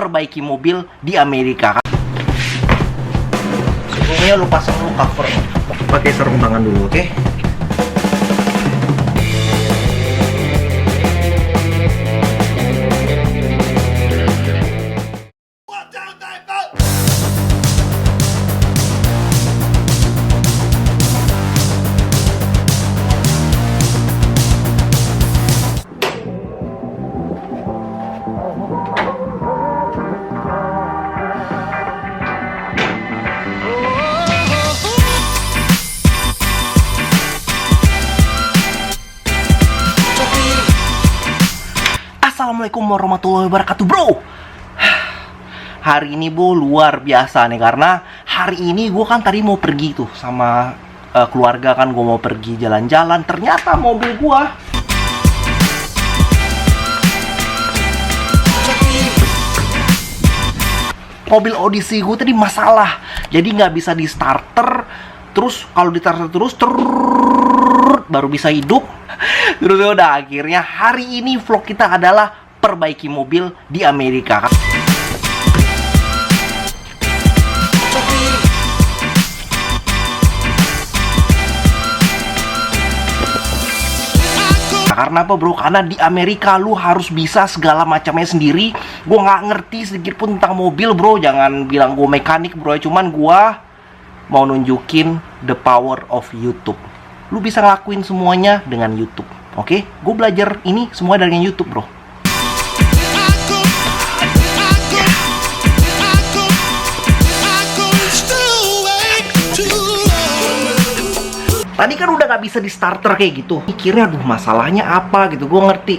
perbaiki mobil di Amerika. Sebelumnya lu pasang dulu cover pakai sarung tangan dulu, oke? Assalamualaikum warahmatullahi wabarakatuh, bro. Hari ini bro luar biasa nih, karena hari ini gue kan tadi mau pergi tuh sama keluarga kan, gue mau pergi jalan-jalan. Ternyata mobil gue Odyssey gue tadi masalah, jadi nggak bisa di starter. Terus kalau di starter terus baru bisa hidup. Terus udah, akhirnya hari ini vlog kita adalah perbaiki mobil di Amerika. Karena apa bro? Karena di Amerika lu harus bisa segala macamnya sendiri. Gue nggak ngerti sedikit pun tentang mobil bro. Jangan bilang gue mekanik bro, cuman gue mau nunjukin the power of YouTube. Lu bisa ngelakuin semuanya dengan YouTube. Oke? Gue belajar ini semua dari YouTube bro. Tadi kan udah gak bisa di starter kayak gitu. Mikirnya aduh masalahnya apa gitu, gue ngerti.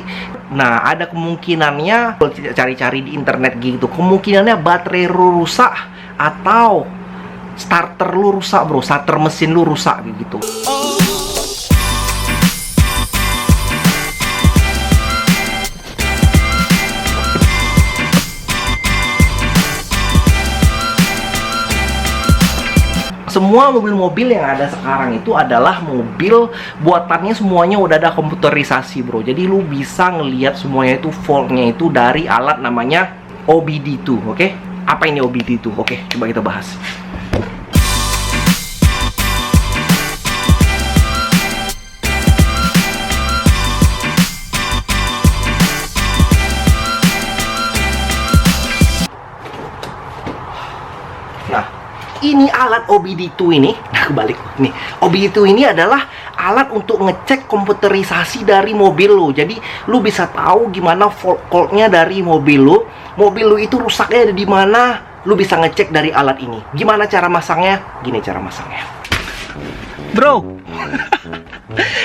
Nah ada kemungkinannya, cari-cari di internet gitu, kemungkinannya baterai lu rusak atau starter lu rusak bro, starter mesin lu rusak gitu. Semua mobil-mobil yang ada sekarang itu adalah mobil buatannya semuanya udah ada komputerisasi bro. Jadi lu bisa ngelihat semuanya itu faultnya itu dari alat namanya OBD2, oke? Apa ini OBD2? Oke, coba kita bahas. Ini alat OBD2 ini, nah kebalik nih. OBD2 ini adalah alat untuk ngecek komputerisasi dari mobil lu. Jadi lu bisa tahu gimana fault-nya dari mobil lu. Mobil lu itu rusaknya ada di mana, lu bisa ngecek dari alat ini. Gimana cara masangnya? Gini cara masangnya. Bro.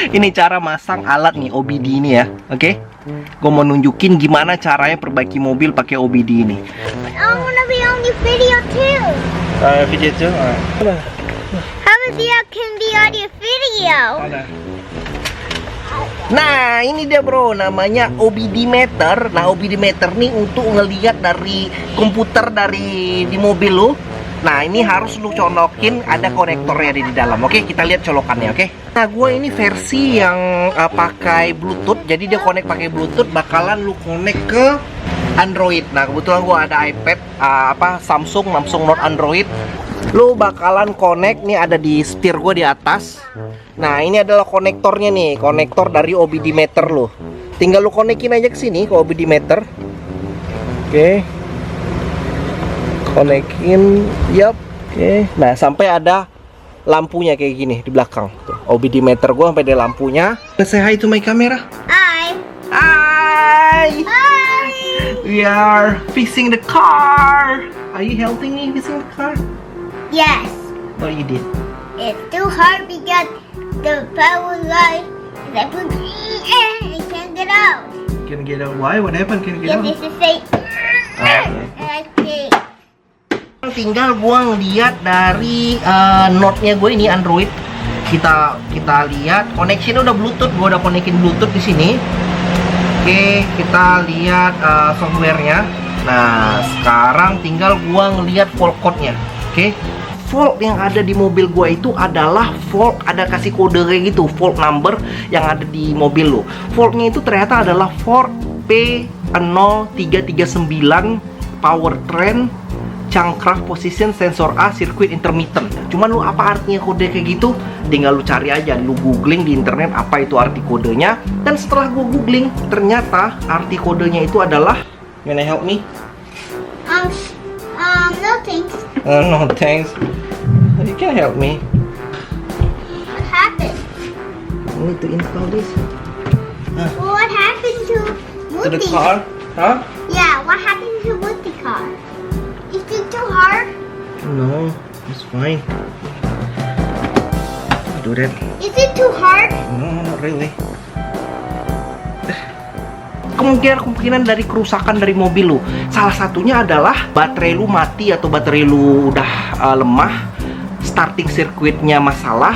Ini cara masang alat nih OBD ini ya. Oke? Gue mau nunjukin gimana caranya perbaiki mobil pakai OBD ini. I wanna be on your video too. Video too? How about you can be on your video? Nah ini dia bro, namanya OBD meter. Nah OBD meter nih untuk ngelihat dari komputer dari di mobil lu. Nah ini harus lu colokin, ada konektornya di dalam. Oke, kita lihat colokannya. Oke. Nah gue ini versi yang pakai Bluetooth. Jadi dia connect pakai Bluetooth, bakalan lu connect ke Android. Nah kebetulan gue ada iPad Samsung Note Android. Lu bakalan connect nih, ada di setir gue di atas. Nah ini adalah konektornya nih, konektor dari OBD meter lu. Tinggal lu konekin aja ke sini ke OBD meter. Oke. Konekin, yap. Oke. Nah sampai ada lampunya kayak gini di belakang. Tuh, OBD meter gue sampai ada lampunya. Say hi to my camera. Hi. Hi. Hi. We are fixing the car. Are you helping me fixing the car? Yes. What you did? It's too hard because the power line is like it can't get out. Can get out? Why? What happened? Can get Yes, out? it's the same. Okay. I think. Tinggal gua ngeliat dari note-nya gue ini Android. Kita lihat connection udah Bluetooth, gua udah konekin Bluetooth di sini. Oke, kita lihat softwarenya. Nah, sekarang tinggal gua ngeliat fault code-nya. Oke. Fault yang ada di mobil gua itu adalah fault, ada kasih kode kayak gitu, fault number yang ada di mobil lo. Faultnya itu ternyata adalah fault P0339 powertrain Changcraft position sensor A circuit intermittent. Cuman lu apa artinya kode kayak gitu? Tinggal lu cari aja, lu googling di internet apa itu arti kodenya. Dan setelah gua googling, ternyata arti kodenya itu adalah, you wanna help me? No thanks. No thanks. You can help me. What happened? I need to install this Well, what happened to to the Muti? car. Huh? Yeah, what happened to Muti car? Is it too hard? No, it's fine. Do that. Is it too hard? No, not really. Kemungkinan dari kerusakan dari mobil lu, salah satunya adalah baterai lu mati atau baterai lu udah lemah, starting circuitnya masalah,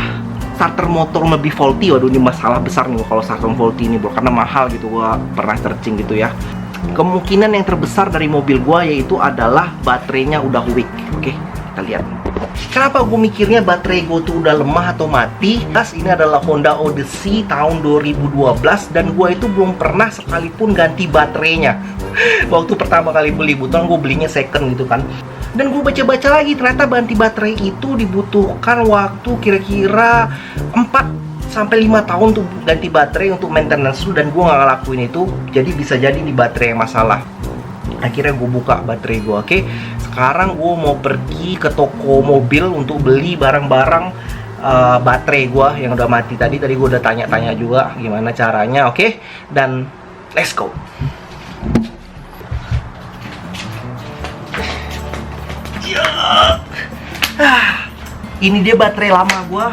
starter motor lebih faulty. Waduh, ini masalah besar nih kalau starter faulty ini bro, karena mahal gitu, gua pernah searching gitu ya. Kemungkinan yang terbesar dari mobil gua yaitu adalah baterainya udah weak. Oke, kita lihat. Kenapa gue mikirnya baterai gue tuh udah lemah atau mati? Ini adalah Honda Odyssey tahun 2012 dan gue itu belum pernah sekalipun ganti baterainya. Waktu pertama kali beli, kebetulan gue belinya second gitu kan. Dan gue baca-baca lagi, ternyata ganti baterai itu dibutuhkan waktu kira-kira 4 sampai 5 tahun tuh ganti baterai untuk maintenance lu, dan gue nggak ngelakuin itu. Jadi bisa jadi di baterai yang masalah. Akhirnya gue buka baterai gue. Oke, sekarang gue mau pergi ke toko mobil untuk beli barang-barang baterai gue yang udah mati tadi. Gue udah tanya-tanya juga gimana caranya. Oke, dan let's go. Ini dia baterai lama gue.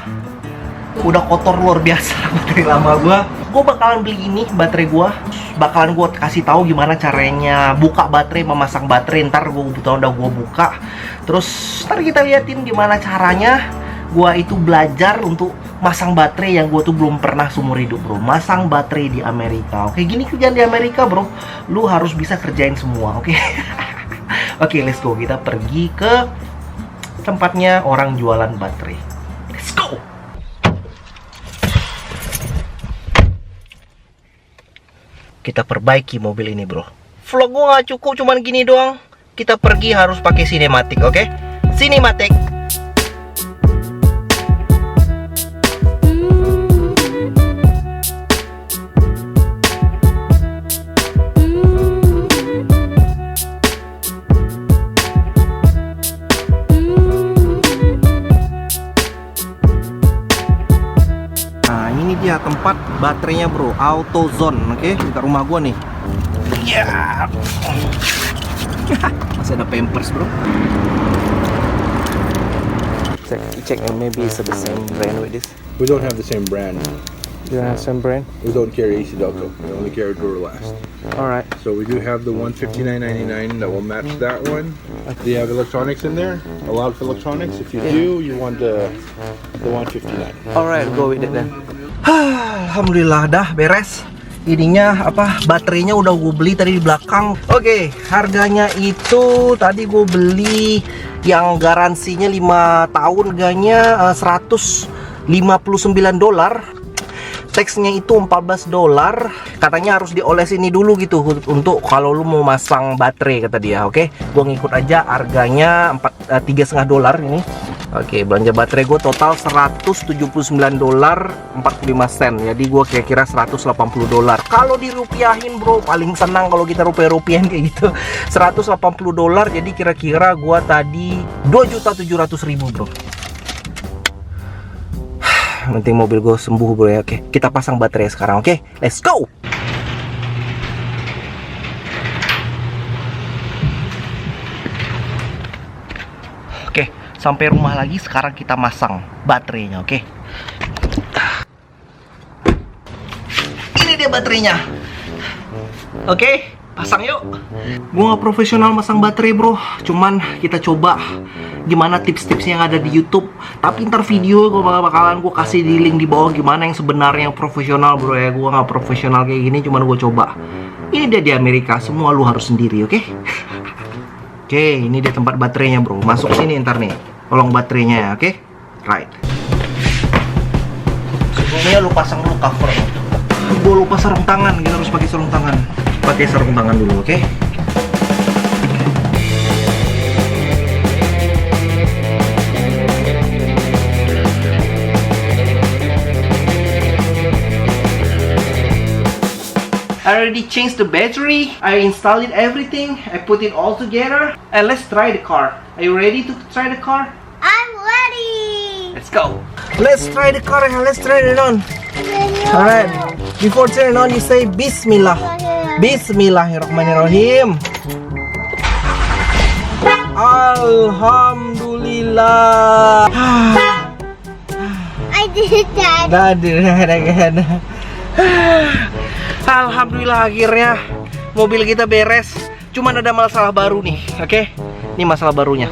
Udah kotor luar biasa baterai lama gue. Gue bakalan beli ini baterai gue. Bakalan gue kasih tahu gimana caranya buka baterai, memasang baterai. Ntar gue udah gue buka. Terus ntar kita liatin gimana caranya gue itu belajar untuk masang baterai yang gue tuh belum pernah seumur hidup bro. Masang baterai di Amerika. Oke, gini kerjaan di Amerika bro. Lu harus bisa kerjain semua. Oke. Oke, let's go. Kita pergi ke tempatnya orang jualan baterai. Let's go. Kita perbaiki mobil ini bro. Vlog gue gak cukup cuman gini doang. Kita pergi harus pakai sinematik, oke? Sinematik. Nah, ini dia tempat baterainya bro, AutoZone, oke? Dekat rumah gua nih. Ya. Masih ada Pampers bro. Check maybe it's the same brand with this. We don't have the same brand. You don't have same brand? We don't carry AC Delco. We only carry Duralast. Alright. So we do have the one $59.99 that will match that one. Do you have electronics in there? Allowed for electronics? If you do, you want the $159. Alright, go with it then. Alhamdulillah dah beres. Ininya apa, baterainya udah gue beli tadi di belakang. Oke, harganya itu tadi gue beli yang garansinya 5 tahun, harganya $159. Teksnya itu $14. Katanya harus dioles ini dulu gitu untuk kalau lu mau masang baterai kata dia. Oke, gue ngikut aja. Harganya $3,5 ini. Oke, belanja baterai gue total $179.45. Jadi gue kira-kira $180. Kalau dirupiahin bro, paling senang kalau kita rupiah-rupiahin kayak gitu. $180. Jadi kira-kira gue tadi 2.700.000 bro. Penting mobil gue sembuh bro ya. Oke, kita pasang baterai sekarang. Oke, let's go. Oke, sampai rumah lagi. Sekarang kita masang baterainya. Oke, ini dia baterainya. Oke, pasang yuk. Gue gak profesional masang baterai bro, cuman kita coba gimana tips-tips yang ada di YouTube. Tapi ntar video gue bakalan gue kasih di link di bawah gimana yang sebenarnya yang profesional bro ya. Gue gak profesional kayak gini, cuman gue coba. Ini dia di Amerika, semua lu harus sendiri, oke? Oke, ini dia tempat baterainya bro. Masuk sini ntar nih, tolong baterainya ya, oke? Right. Sebelumnya lu pasang dulu cover. Gue lupa sarung tangan, kita harus pakai sarung tangan. Pakai sarung tangan dulu, oke? I already changed the battery. I installed it everything. I put it all together. And let's try the car. Are you ready to try the car? I'm ready. Let's go. Let's try the car and let's turn it on. Alright. Before turn it on, you say Bismillah. Bismillahirrahmanirrahim. Alhamdulillah. I did that. Alhamdulillah akhirnya mobil kita beres. Cuman ada masalah baru nih, oke? Ini masalah barunya.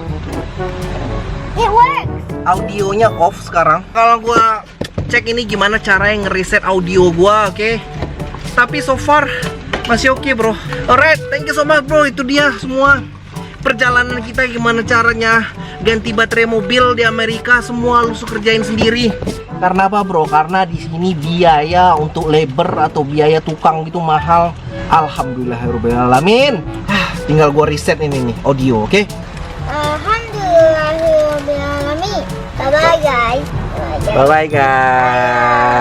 It works. Audionya off sekarang. Kalau gua cek ini gimana cara yang ngereset audio gua, oke? Tapi so far masih oke, bro. Alright, thank you so much, bro. Itu dia semua perjalanan kita, gimana caranya ganti baterai mobil di Amerika. Semua lu kerjain sendiri. Karena apa, bro? Karena di sini biaya untuk labor atau biaya tukang gitu mahal. Alhamdulillahirobbilalamin. Tinggal gua reset ini nih audio, oke? Alhamdulillahirobbilalamin. Bye bye guys. Bye bye guys.